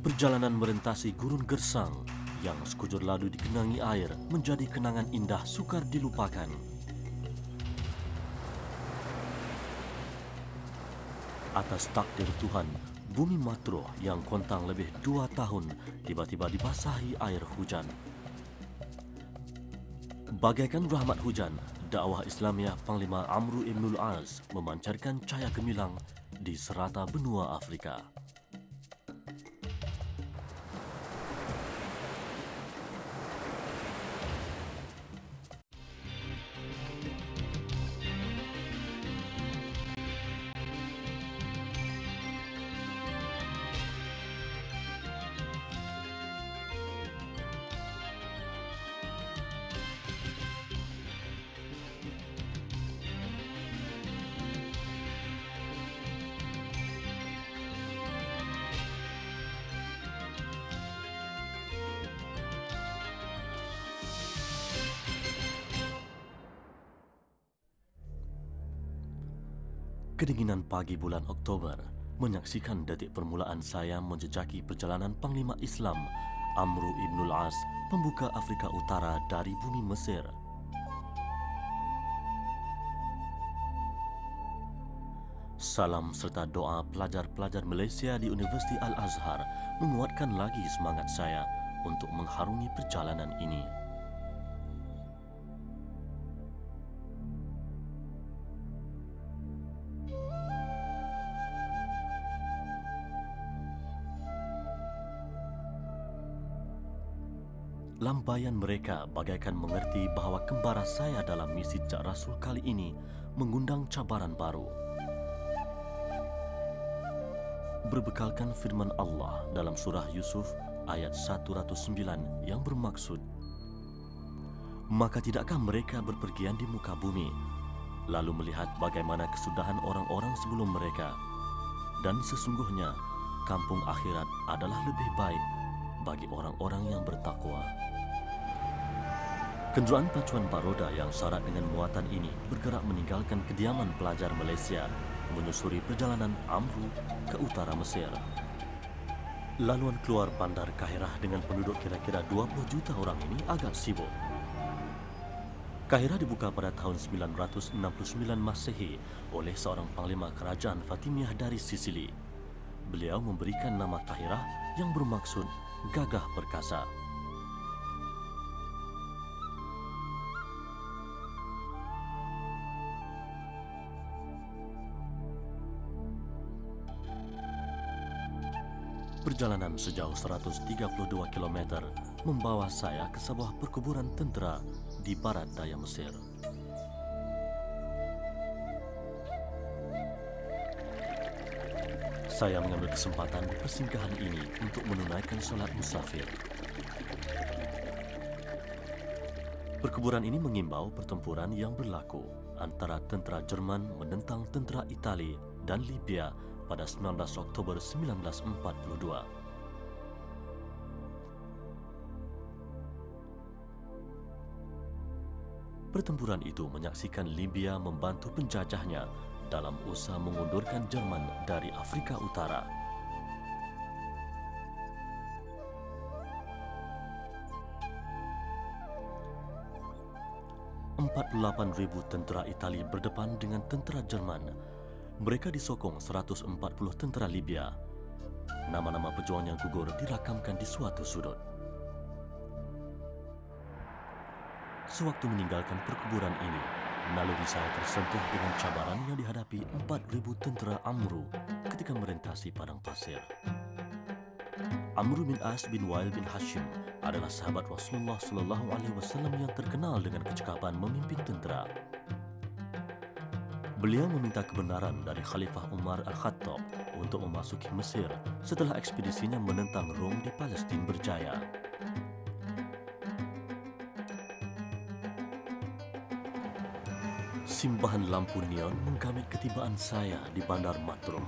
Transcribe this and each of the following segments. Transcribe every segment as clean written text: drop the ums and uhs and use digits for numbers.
Perjalanan merentasi gurun gersang yang sekujur ladu digenangi air menjadi kenangan indah sukar dilupakan. Atas takdir Tuhan, bumi Matruh yang kontang lebih 2 tahun tiba-tiba dibasahi air hujan. Bagaikan rahmat hujan, dakwah Islamiah Panglima Amru Ibnul As memancarkan cahaya gemilang di serata benua Afrika. Kedinginan pagi bulan Oktober menyaksikan detik permulaan saya menjejaki perjalanan Panglima Islam Amru Ibnul As, pembuka Afrika Utara dari bumi Mesir. Salam serta doa pelajar-pelajar Malaysia di Universiti Al-Azhar menguatkan lagi semangat saya untuk mengharungi perjalanan ini. Lambaian mereka bagaikan mengerti bahawa kembara saya dalam misi Cak Rasul kali ini mengundang cabaran baru. Berbekalkan firman Allah dalam surah Yusuf ayat 109 yang bermaksud, "Maka tidakkah mereka berpergian di muka bumi, lalu melihat bagaimana kesudahan orang-orang sebelum mereka, dan sesungguhnya kampung akhirat adalah lebih baik bagi orang-orang yang bertakwa." Kenderaan pacuan baroda yang syarat dengan muatan ini bergerak meninggalkan kediaman pelajar Malaysia menyusuri perjalanan Amru ke utara Mesir. Laluan keluar bandar Kahirah dengan penduduk kira-kira 20 juta orang ini agak sibuk. Kahirah dibuka pada tahun 969 Masehi oleh seorang panglima kerajaan Fatimiyah dari Sisili. Beliau memberikan nama Kahirah yang bermaksud gagah perkasa. Perjalanan sejauh 132 km membawa saya ke sebuah perkuburan tentera di barat daya Mesir. Saya mengambil kesempatan di persinggahan ini untuk menunaikan solat musafir. Perkuburan ini mengimbau pertempuran yang berlaku antara tentera Jerman menentang tentera Itali dan Libya pada 19 Oktober 1942. Pertempuran itu menyaksikan Libya membantu penjajahnya dalam usaha mengundurkan Jerman dari Afrika Utara. ribu tentera Itali berdepan dengan tentera Jerman. Mereka disokong 140 tentera Libya. Nama-nama pejuang yang gugur dirakamkan di suatu sudut. Sewaktu meninggalkan perkuburan ini, naluri saya tersentuh dengan cabaran yang dihadapi 4.000 tentera Amru ketika merentasi padang pasir. Amru bin As bin Wail bin Hashim adalah sahabat Rasulullah SAW yang terkenal dengan kecekapan memimpin tentera. Beliau meminta kebenaran dari Khalifah Umar Al-Khattab untuk memasuki Mesir setelah ekspedisinya menentang Rom di Palestin berjaya. Simbahan lampu neon menggamit ketibaan saya di Bandar Matruh,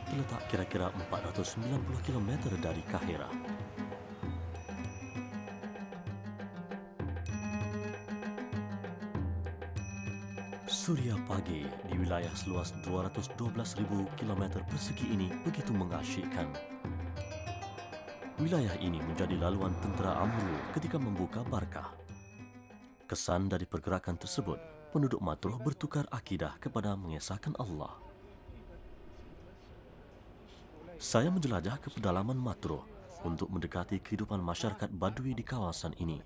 terletak kira-kira 490 km dari Kahirah. Suria pagi di wilayah seluas 212.000 km persegi ini begitu mengasyikkan. Wilayah ini menjadi laluan tentera Amru ketika membuka Barkah. Kesan dari pergerakan tersebut, penduduk Matruh bertukar akidah kepada mengesahkan Allah. Saya menjelajah ke pedalaman Matruh untuk mendekati kehidupan masyarakat Badui di kawasan ini.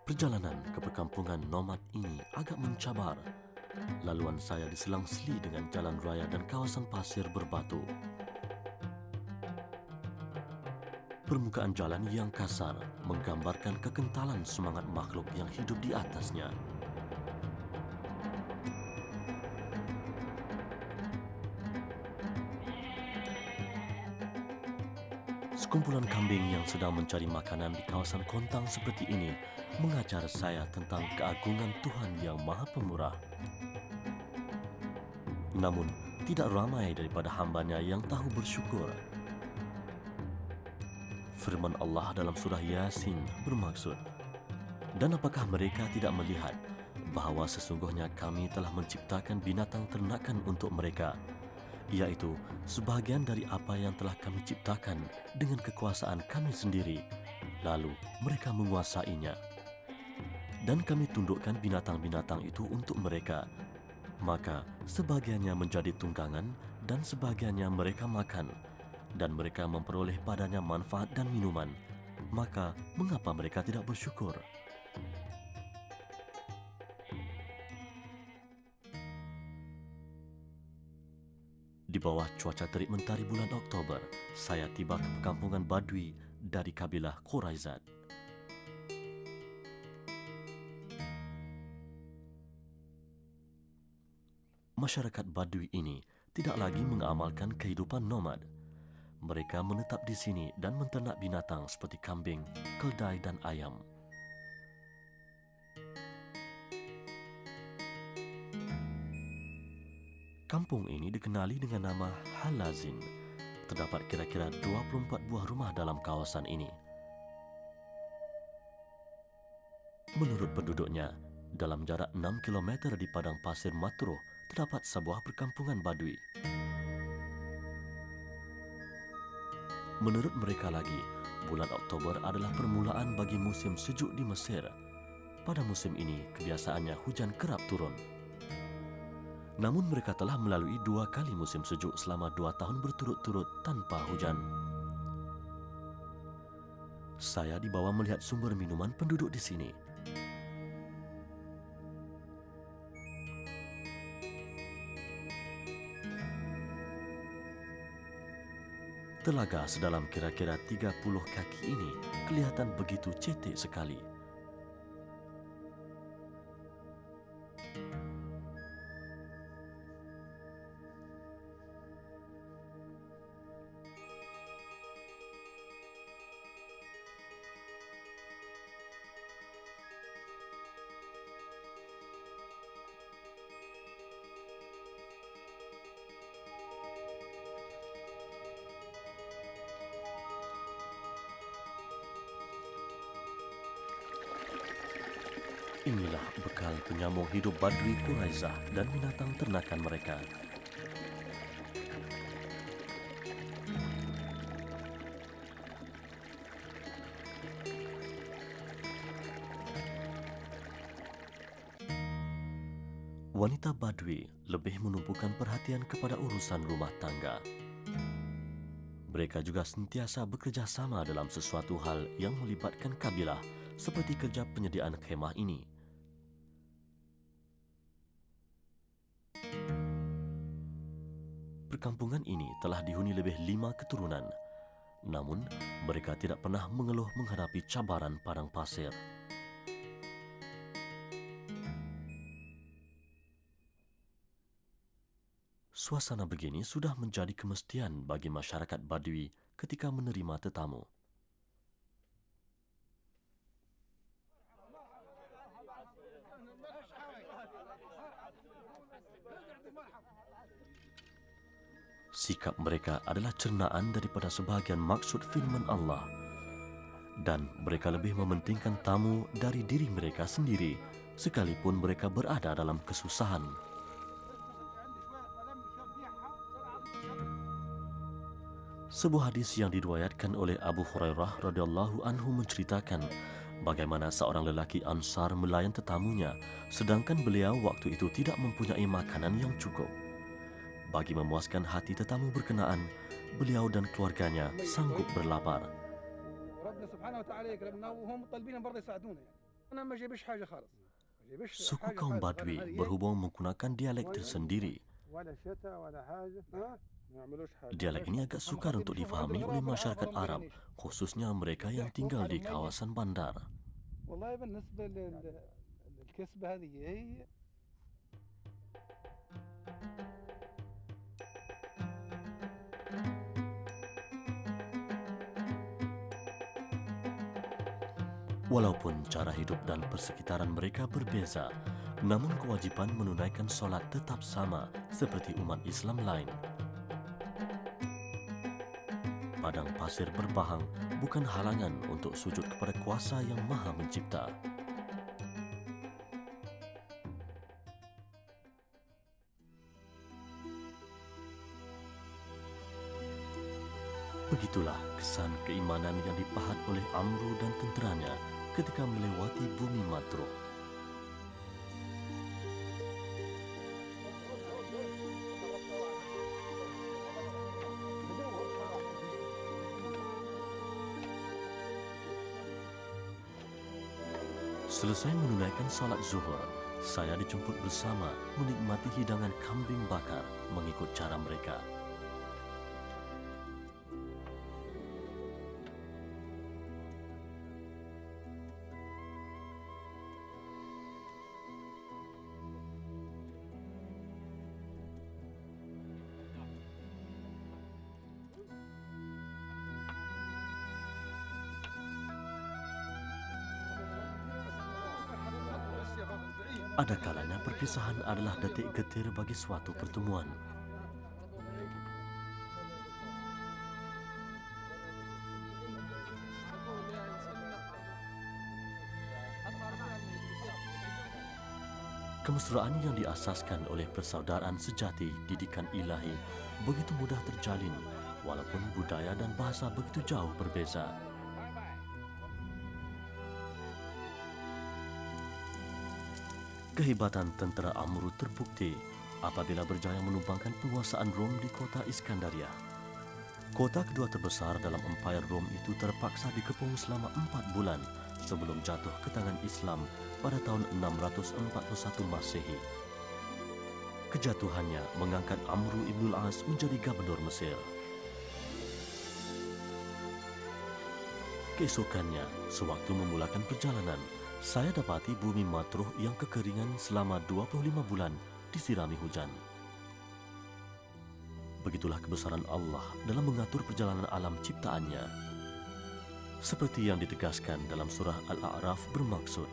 Perjalanan ke perkampungan nomad ini agak mencabar. Laluan saya diselang-seli dengan jalan raya dan kawasan pasir berbatu. Permukaan jalan yang kasar menggambarkan kekentalan semangat makhluk yang hidup di atasnya. Sekumpulan kambing yang sedang mencari makanan di kawasan kontang seperti ini mengajar saya tentang keagungan Tuhan yang Maha Pemurah. Namun, tidak ramai daripada hambanya yang tahu bersyukur. Firman Allah dalam surah Yasin bermaksud, "Dan apakah mereka tidak melihat bahawa sesungguhnya kami telah menciptakan binatang ternakan untuk mereka, yaitu sebahagian dari apa yang telah kami ciptakan dengan kekuasaan kami sendiri, lalu mereka menguasainya. Dan kami tundukkan binatang-binatang itu untuk mereka, maka sebahagiannya menjadi tunggangan dan sebahagiannya mereka makan, dan mereka memperoleh padanya manfaat dan minuman. Maka mengapa mereka tidak bersyukur?" Di bawah cuaca terik mentari bulan Oktober, saya tiba ke perkampungan Badui dari kabilah Quraizat. Masyarakat Badui ini tidak lagi mengamalkan kehidupan nomad. Mereka menetap di sini dan menternak binatang seperti kambing, keldai dan ayam. Kampung ini dikenali dengan nama Halazin. Terdapat kira-kira 24 buah rumah dalam kawasan ini. Menurut penduduknya, dalam jarak 6 km di padang pasir Matruh, terdapat sebuah perkampungan Badui. Menurut mereka lagi, bulan Oktober adalah permulaan bagi musim sejuk di Mesir. Pada musim ini, kebiasaannya hujan kerap turun. Namun mereka telah melalui 2 kali musim sejuk selama 2 tahun berturut-turut tanpa hujan. Saya dibawa melihat sumber minuman penduduk di sini. Telaga sedalam kira-kira 30 kaki ini kelihatan begitu cetek sekali. Inilah bekal penyambung hidup Badui Quraizah dan binatang ternakan mereka. Wanita Badui lebih menumpukan perhatian kepada urusan rumah tangga. Mereka juga sentiasa bekerja sama dalam sesuatu hal yang melibatkan kabilah, seperti kerja penyediaan khemah ini. Perkampungan ini telah dihuni lebih 5 keturunan. Namun, mereka tidak pernah mengeluh menghadapi cabaran padang pasir. Suasana begini sudah menjadi kemestian bagi masyarakat Badui ketika menerima tetamu. Sikap mereka adalah cernaan daripada sebahagian maksud firman Allah, dan mereka lebih mementingkan tamu dari diri mereka sendiri, sekalipun mereka berada dalam kesusahan. Sebuah hadis yang diriwayatkan oleh Abu Hurairah radhiyallahu anhu menceritakan bagaimana seorang lelaki Ansar melayan tetamunya sedangkan beliau waktu itu tidak mempunyai makanan yang cukup. Bagi memuaskan hati tetamu berkenaan, beliau dan keluarganya sanggup berlapar. Suku kaum Badui berhubung menggunakan dialek tersendiri. Dialek ini agak sukar untuk difahami oleh masyarakat Arab, khususnya mereka yang tinggal di kawasan bandar. Walaupun cara hidup dan persekitaran mereka berbeza, namun kewajiban menunaikan solat tetap sama seperti umat Islam lain. Padang pasir berbahang bukan halangan untuk sujud kepada kuasa yang maha mencipta. Begitulah kesan keimanan yang dipahat oleh Amru dan tenteranya ketika melewati bumi Matruh. Selesai menunaikan salat zuhur, saya dijemput bersama menikmati hidangan kambing bakar mengikut cara mereka. Ada kalanya perpisahan adalah detik getir bagi suatu pertemuan. Kemesraan yang diasaskan oleh persaudaraan sejati didikan ilahi begitu mudah terjalin walaupun budaya dan bahasa begitu jauh berbeza. Kehebatan tentera Amru terbukti apabila berjaya menumbangkan penguasaan Rom di kota Iskandaria. Kota kedua terbesar dalam Empire Rom itu terpaksa dikepung selama 4 bulan sebelum jatuh ke tangan Islam pada tahun 641 Masehi. Kejatuhannya mengangkat Amru ibnul As menjadi gubernur Mesir. Keesokannya, sewaktu memulakan perjalanan, saya dapati bumi Matruh yang kekeringan selama 25 bulan disirami hujan. Begitulah kebesaran Allah dalam mengatur perjalanan alam ciptaannya. Seperti yang ditegaskan dalam surah Al-A'raf bermaksud,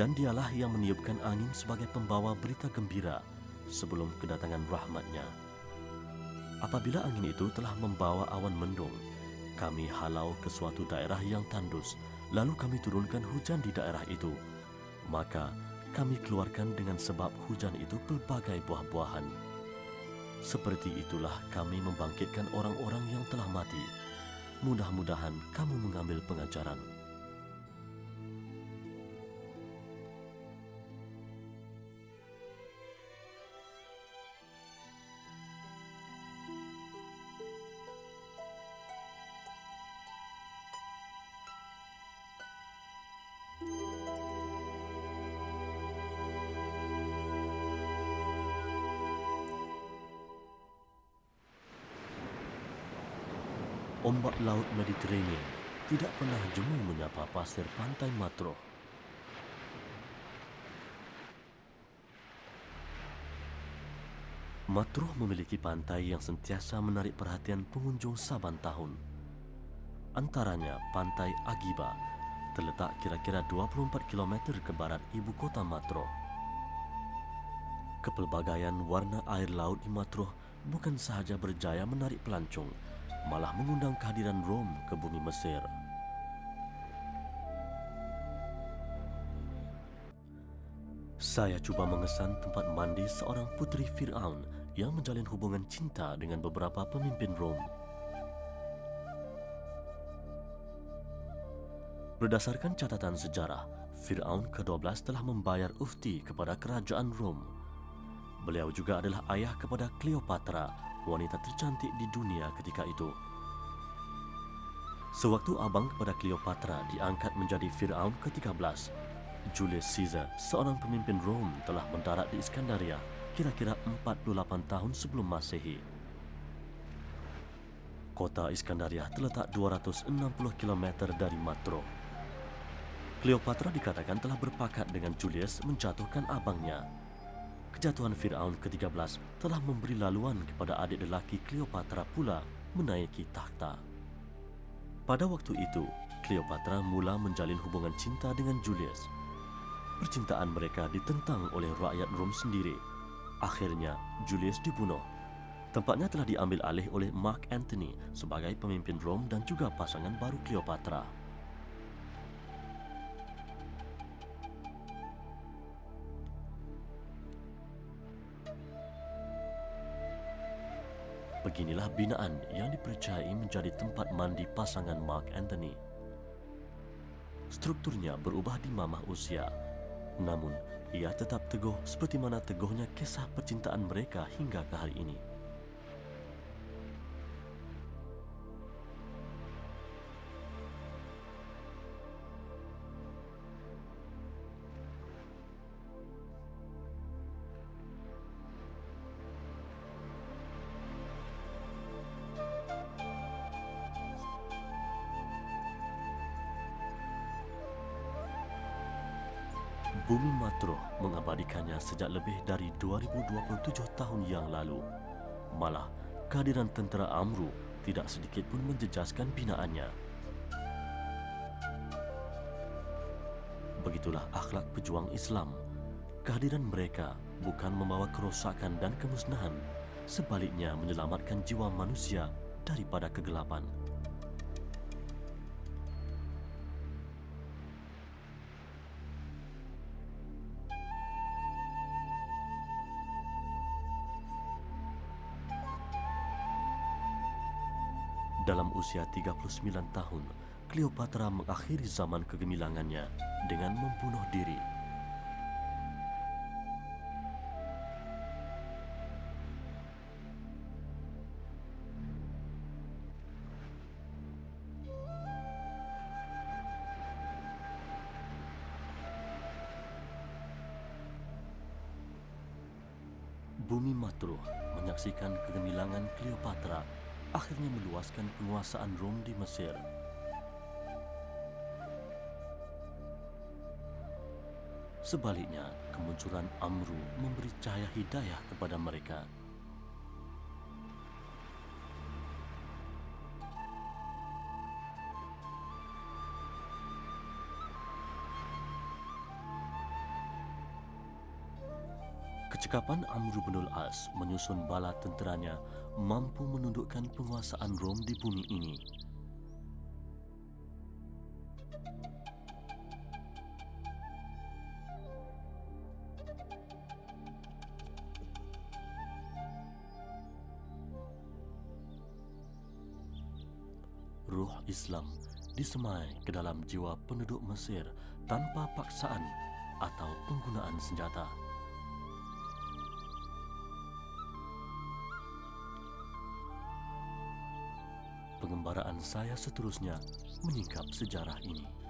dan dialah yang meniupkan angin sebagai pembawa berita gembira sebelum kedatangan rahmatnya. Apabila angin itu telah membawa awan mendung, kami halau ke suatu daerah yang tandus, lalu kami turunkan hujan di daerah itu. Maka kami keluarkan dengan sebab hujan itu pelbagai buah-buahan. Seperti itulah kami membangkitkan orang-orang yang telah mati. Mudah-mudahan kamu mengambil pengajaran. Ombak laut Mediterranean tidak pernah jemu menyapa pasir pantai Matruh. Matruh memiliki pantai yang sentiasa menarik perhatian pengunjung saban tahun. Antaranya Pantai Agiba, terletak kira-kira 24 km ke barat ibu kota Matruh. Kepelbagaian warna air laut di Matruh bukan sahaja berjaya menarik pelancong, malah mengundang kehadiran Rom ke bumi Mesir. Saya cuba mengesan tempat mandi seorang putri Fir'aun yang menjalin hubungan cinta dengan beberapa pemimpin Rom. Berdasarkan catatan sejarah, Fir'aun ke-12 telah membayar ufti kepada kerajaan Rom. Beliau juga adalah ayah kepada Cleopatra, wanita tercantik di dunia ketika itu. Sewaktu abang kepada Cleopatra diangkat menjadi Fir'aun ke-13, Julius Caesar, seorang pemimpin Rom, telah mendarat di Iskandaria kira-kira 48 tahun sebelum Masehi. Kota Iskandaria terletak 260 km dari Matro. Cleopatra dikatakan telah berpakat dengan Julius menjatuhkan abangnya. Kejatuhan Fir'aun ke-13 telah memberi laluan kepada adik lelaki Cleopatra pula menaiki takhta. Pada waktu itu, Cleopatra mula menjalin hubungan cinta dengan Julius. Percintaan mereka ditentang oleh rakyat Rom sendiri. Akhirnya, Julius dibunuh. Tempatnya telah diambil alih oleh Mark Antony sebagai pemimpin Rom dan juga pasangan baru Cleopatra. Beginilah binaan yang dipercayai menjadi tempat mandi pasangan Mark Antony. Strukturnya berubah di mamah usia, namun ia tetap teguh seperti mana teguhnya kisah percintaan mereka hingga ke hari ini. Bumi Matro mengabadikannya sejak lebih dari 2027 tahun yang lalu. Malah, kehadiran tentera Amru tidak sedikit pun menjejaskan binaannya. Begitulah akhlak pejuang Islam. Kehadiran mereka bukan membawa kerosakan dan kemusnahan, sebaliknya menyelamatkan jiwa manusia daripada kegelapan. Dalam usia 39 tahun, Cleopatra mengakhiri zaman kegemilangannya dengan membunuh diri. Bumi Matruh menyaksikan kegemilangan Cleopatra akhirnya meluaskan penguasaan Rom di Mesir. Sebaliknya, kemunculan Amru memberi cahaya hidayah kepada mereka. Kecekapan Amru bin al-As menyusun bala tenteranya mampu menundukkan penguasaan Rom di bumi ini. Ruh Islam disemai ke dalam jiwa penduduk Mesir tanpa paksaan atau penggunaan senjata. Pengembaraan saya seterusnya menyingkap sejarah ini.